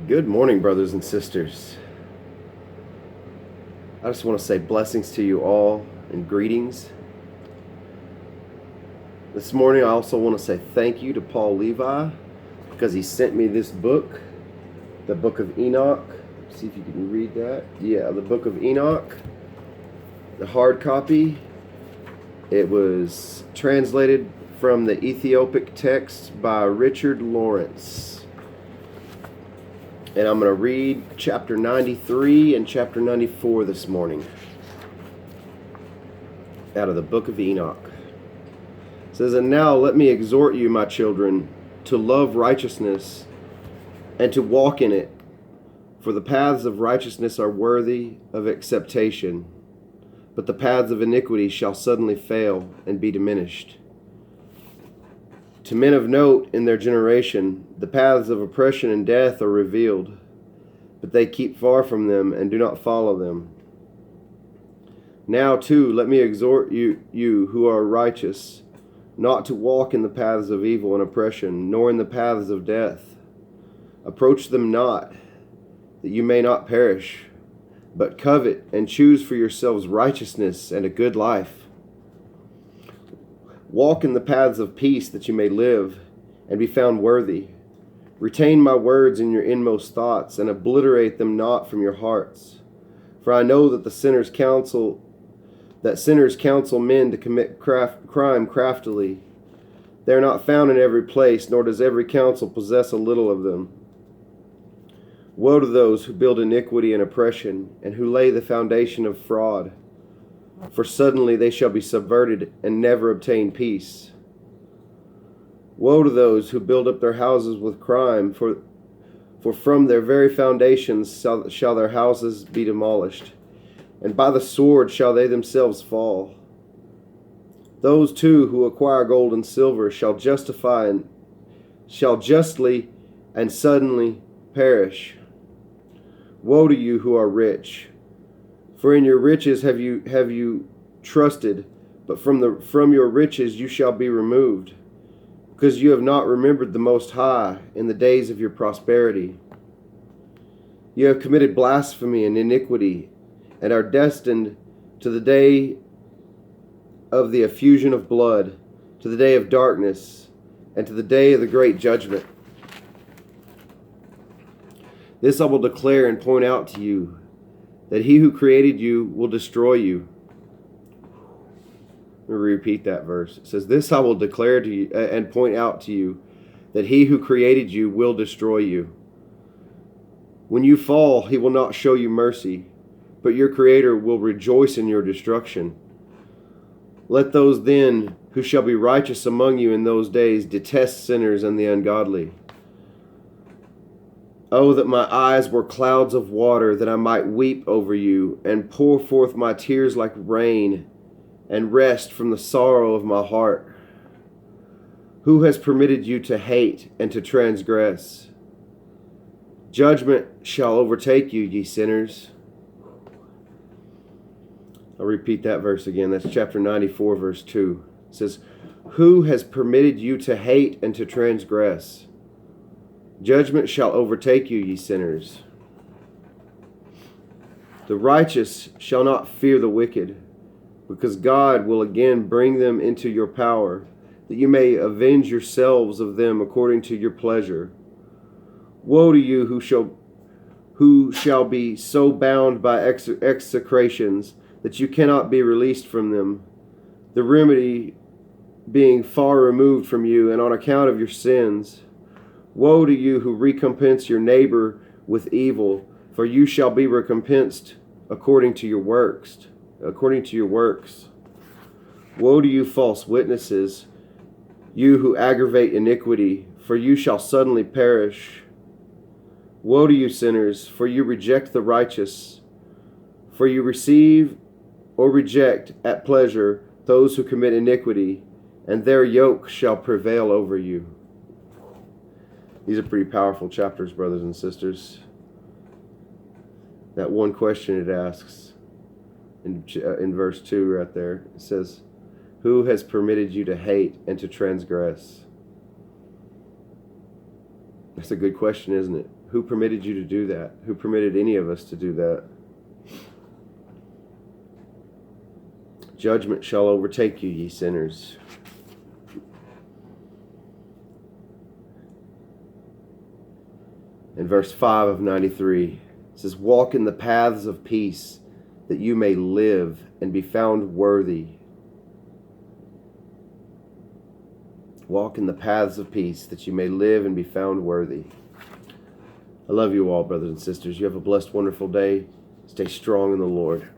Good morning, brothers and sisters. I just want to say blessings to you all and greetings. This morning, I also want to say thank you to Paul Levi because he sent me this book, the book of Enoch. See if you can read that. Yeah, the book of Enoch, the hard copy. It was translated from the Ethiopic text by Richard Lawrence. And I'm going to read chapter 93 and chapter 94 this morning out of the book of Enoch. It says, "And now let me exhort you, my children, to love righteousness and to walk in it, for the paths of righteousness are worthy of acceptation, but the paths of iniquity shall suddenly fail and be diminished. To men of note in their generation, the paths of oppression and death are revealed, but they keep far from them and do not follow them. Now, too, let me exhort you who are righteous, not to walk in the paths of evil and oppression, nor in the paths of death. Approach them not, that you may not perish, but covet and choose for yourselves righteousness and a good life. Walk in the paths of peace, that you may live and be found worthy. Retain my words in your inmost thoughts, and obliterate them not from your hearts. For I know that sinners counsel men to commit crime craftily. They are not found in every place, nor does every counsel possess a little of them. Woe to those who build iniquity and oppression, and who lay the foundation of fraud. For suddenly they shall be subverted and never obtain peace. Woe to those who build up their houses with crime, for from their very foundations shall their houses be demolished, and by the sword shall they themselves fall. Those too who acquire gold and silver shall justly and suddenly perish. Woe to you who are rich! For in your riches have you trusted, but from your riches you shall be removed, because you have not remembered the Most High in the days of your prosperity. You have committed blasphemy and iniquity, and are destined to the day of the effusion of blood, to the day of darkness, and to the day of the great judgment. This I will declare and point out to you, that he who created you will destroy you." Let me repeat that verse. It says, "This I will declare to you and point out to you, that he who created you will destroy you. When you fall, he will not show you mercy, but your Creator will rejoice in your destruction. Let those then who shall be righteous among you in those days detest sinners and the ungodly. Oh, that my eyes were clouds of water, that I might weep over you, and pour forth my tears like rain, and rest from the sorrow of my heart. Who has permitted you to hate and to transgress? Judgment shall overtake you, ye sinners." I'll repeat that verse again. That's chapter 94, verse 2. It says, "Who has permitted you to hate and to transgress? Judgment shall overtake you, ye sinners. The righteous shall not fear the wicked, because God will again bring them into your power, that you may avenge yourselves of them according to your pleasure. Woe to you who shall be so bound by execrations that you cannot be released from them, the remedy being far removed from you, and on account of your sins. Woe to you who recompense your neighbor with evil, for you shall be recompensed according to your works. Woe to you, false witnesses, you who aggravate iniquity, for you shall suddenly perish. Woe to you, sinners, for you reject the righteous, for you receive or reject at pleasure those who commit iniquity, and their yoke shall prevail over you." These are pretty powerful chapters, brothers and sisters. That one question it asks in verse 2 right there, it says, "Who has permitted you to hate and to transgress?" That's a good question, isn't it? Who permitted you to do that? Who permitted any of us to do that? Judgment shall overtake you, ye sinners. In verse 5 of 93, it says, walk in the paths of peace, that you may live and be found worthy. Walk in the paths of peace, that you may live and be found worthy. I love you all, brothers and sisters. You have a blessed, wonderful day. Stay strong in the Lord.